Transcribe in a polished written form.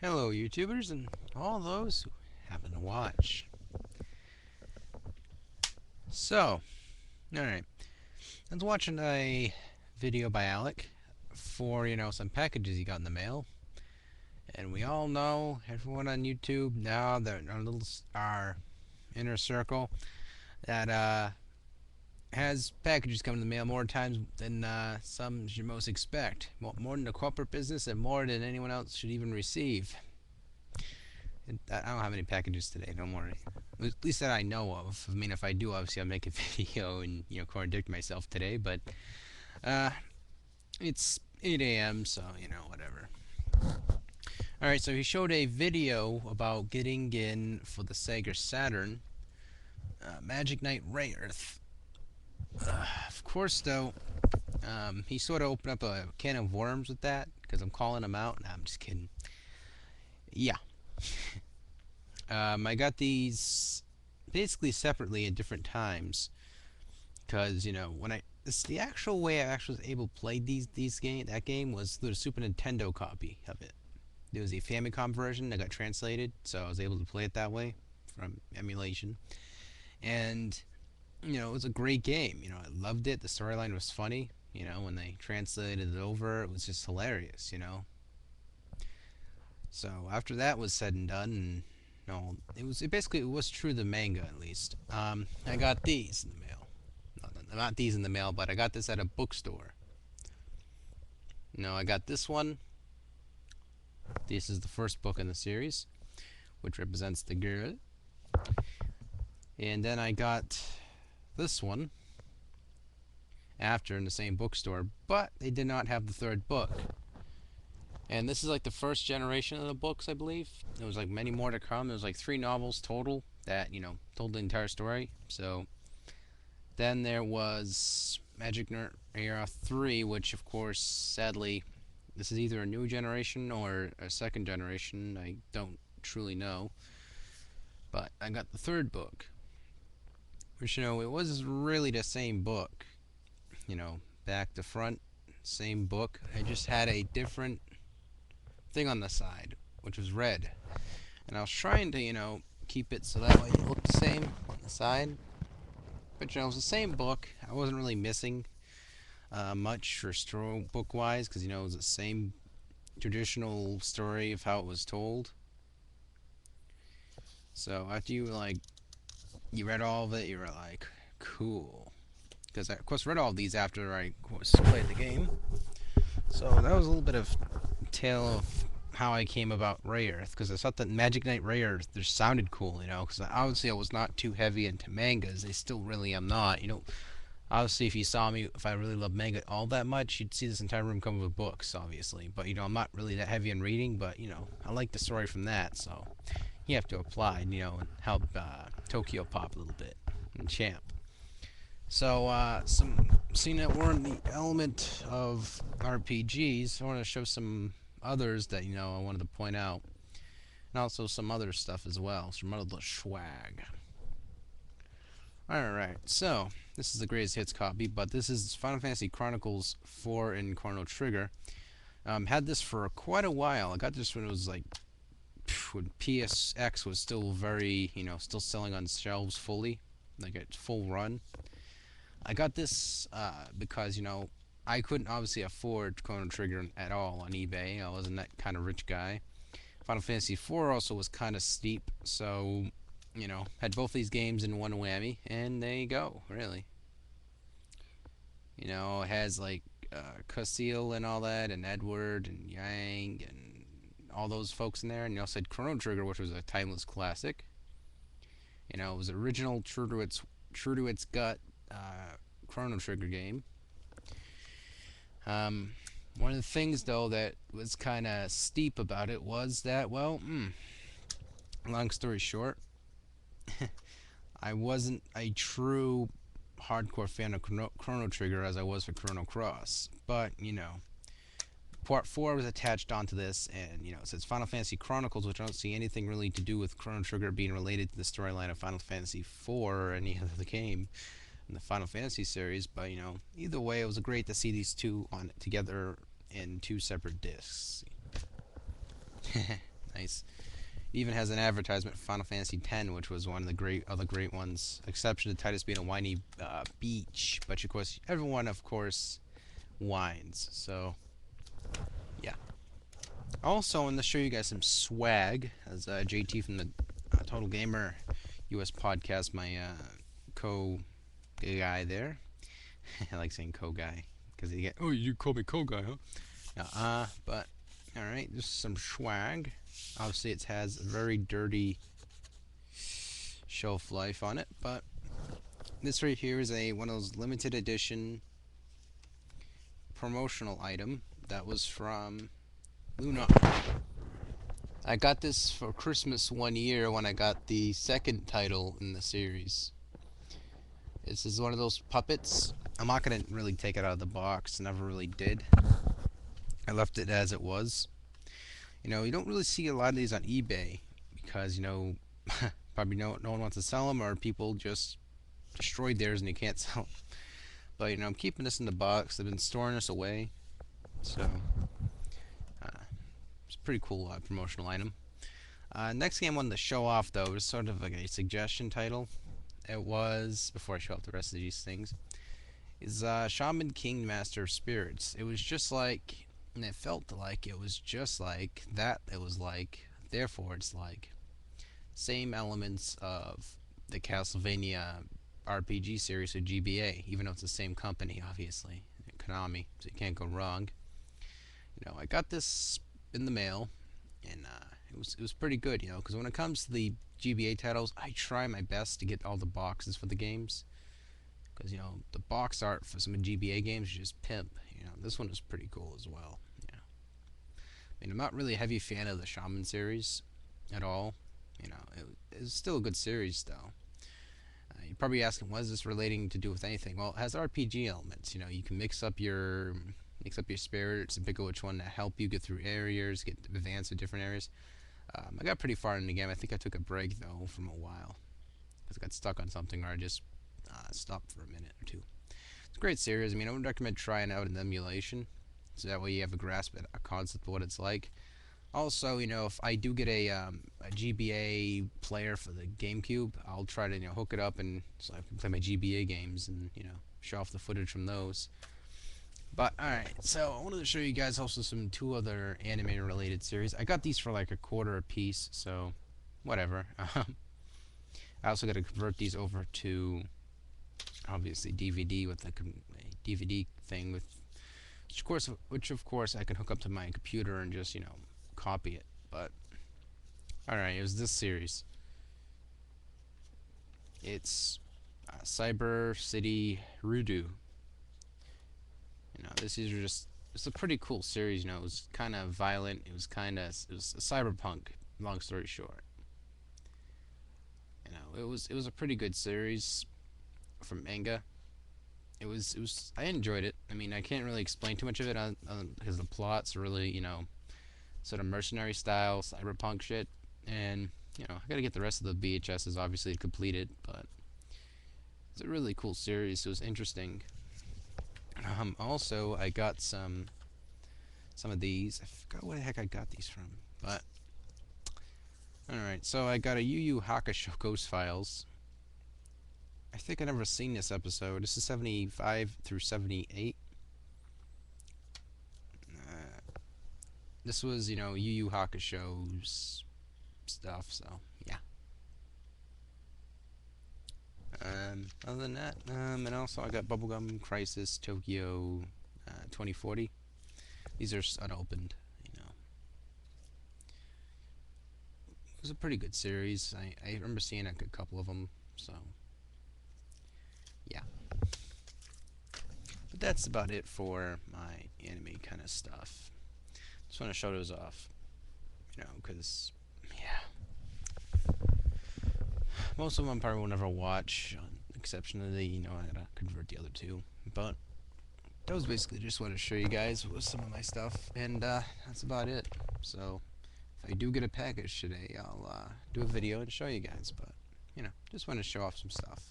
Hello, YouTubers, and all those who happen to watch. So, alright, I was watching a video by Alec for, some packages he got in the mail. And we all know, everyone on YouTube, now that our inner circle, that has packages come in the mail more times than some should most expect. More than the corporate business and more than anyone else should even receive. I don't have any packages today, don't worry. At least that I know of. I mean, if I do, obviously I'll make a video and, contradict myself today, but uh, it's 8 a.m., so, whatever. Alright, so he showed a video about getting in for the Sega Saturn Magic Knight Ray Earth. Of course, though, he sort of opened up a can of worms with that, because I'm calling him out. Nah, I'm just kidding. Yeah. I got these basically separately at different times because when it's the actual way I actually was able to play that game was through the Super Nintendo copy of it. There was a Famicom version that got translated, so I was able to play it that way from emulation. And it was a great game. I loved it. The storyline was funny. When they translated it over, it was just hilarious. So after that was said and done, and no, it was true to the manga at least. I got these in the mail. No, not these in the mail, but I got this at a bookstore. No, I got this one. This is the first book in the series, which represents the girl. And then I got this one after in the same bookstore, but they did not have the third book. And this is like the first generation of the books, I believe. There was like many more to come. There was like 3 novels total that, told the entire story. So then there was Magic Knight Era 3, which of course, sadly, this is either a new generation or a second generation. I don't truly know. But I got the third book, which, it was really the same book. Back to front, same book. I just had a different thing on the side, which was red. And I was trying to, keep it so that way it looked the same on the side. But, it was the same book. I wasn't really missing much for story book wise because, it was the same traditional story of how it was told. So after you read all of it, you were like, cool. Because I, of course, read all of these after I, of course, played the game. So that was a little bit of tale of how I came about Ray Earth, because I thought that Magic Knight Ray Earth just sounded cool, because obviously I was not too heavy into mangas. I still really am not. Obviously if I really love manga all that much, you'd see this entire room come with books, obviously. But, I'm not really that heavy in reading, but, I like the story from that, so you have to apply, and help Tokyo Pop a little bit, and Champ. So, seeing that we're in the element of RPGs, I want to show some others that, I wanted to point out. And also some other stuff as well, some other swag. Alright, so, this is the greatest hits copy, but this is Final Fantasy Chronicles 4 in Chrono Trigger. Had this for quite a while. I got this when it was like, when PSX was still very, still selling on shelves fully, like a full run. I got this because, I couldn't obviously afford Chrono Trigger at all on eBay. I wasn't that kind of rich guy. Final Fantasy IV also was kind of steep, so, had both these games in one whammy, and there you go, really. It has like Cecile and all that, and Edward and Yang, and all those folks in there, and you also had Chrono Trigger, which was a timeless classic. It was original, true to its gut Chrono Trigger game. One of the things, though, that was kind of steep about it was that, well, long story short, I wasn't a true hardcore fan of Chrono Trigger as I was for Chrono Cross. But, Part 4 was attached onto this, and, it says Final Fantasy Chronicles, which I don't see anything really to do with Chrono Trigger being related to the storyline of Final Fantasy IV or any other game in the Final Fantasy series. But, either way, it was great to see these two on together in 2 separate discs. Nice. It even has an advertisement for Final Fantasy X, which was one of the great ones. Exception to Titus being a whiny beach, but of course everyone of course whines. So yeah. Also, I want to show you guys some swag. As JT from the Total Gamer US podcast, my co-guy there. I like saying co-guy because you get, oh, you call me co-guy, huh? Yeah, but alright, this is some swag. Obviously, it has a very dirty shelf life on it, but this right here is one of those limited edition promotional item that was from Luna. I got this for Christmas one year when I got the second title in the series. This is one of those puppets. I'm not going to really take it out of the box. Never really did. I left it as it was. You know, you don't really see a lot of these on eBay because, you know, probably no one wants to sell them, or people just destroyed theirs and you can't sell them. But, you know, I'm keeping this in the box. I've been storing this away. So, it's a pretty cool promotional item. Next game I wanted to show off, though, is sort of like a suggestion title. It was, before I show off the rest of these things, is Shaman King Master of Spirits. It was just like, and it felt like it was just like that. It was like, therefore it's like, same elements of the Castlevania RPG series of GBA, even though it's the same company, obviously, Konami, so you can't go wrong. You know, I got this in the mail, and it was pretty good, you know, because when it comes to the GBA titles, I try my best to get all the boxes for the games, because, you know, the box art for some GBA games is just pimp. You know, this one is pretty cool as well. You know, I mean, I'm not really a heavy fan of the Shaman series at all. You know, it's still a good series though. You're probably asking, what is this relating to do with anything? Well, it has RPG elements. You know, you can mix up your spirits and pick out which one to help you get through areas, get advanced with different areas. I got pretty far in the game. I think I took a break though from a while because I got stuck on something, or I just stopped for a minute or two. It's a great series. I mean, I would recommend trying out an emulation, so that way you have a grasp at a concept of what it's like. Also, you know, if I do get a GBA player for the GameCube, I'll try to, you know, hook it up and so I can play my GBA games and, you know, show off the footage from those. But alright, so I wanted to show you guys also two other anime related series. I got these for like $0.25 a piece, so whatever. I also got to convert these over to obviously DVD with the DVD thing, with which of course I can hook up to my computer and just, you know, copy it. But alright, it was this series. It's Cyber City Rudu. You know, it's a pretty cool series. You know, it was kind of violent. It was a cyberpunk. Long story short, you know, it was a pretty good series from manga. I enjoyed it. I mean, I can't really explain too much of it because the plot's really, you know, sort of mercenary style cyberpunk shit, and you know, I gotta get the rest of the VHSs obviously completed, but it's a really cool series. It was interesting. Also, I got some of these. I forgot where the heck I got these from, but alright, so I got a Yu Yu Hakusho Ghost Files. I think I never seen this episode. This is 75 through 78. This was, you know, Yu Yu Hakusho's stuff, so yeah. Other than that, and also I got Bubblegum Crisis Tokyo 2040. These are unopened, you know. It was a pretty good series. I remember seeing a couple of them, so yeah. But that's about it for my anime kind of stuff. Just want to show those off, you know, because yeah, most of them I probably will never watch, on exception of the, you know, I gotta convert the other two. But that was basically just want to show you guys with some of my stuff, and that's about it. So if I do get a package today, I'll do a video and show you guys. But you know, just want to show off some stuff.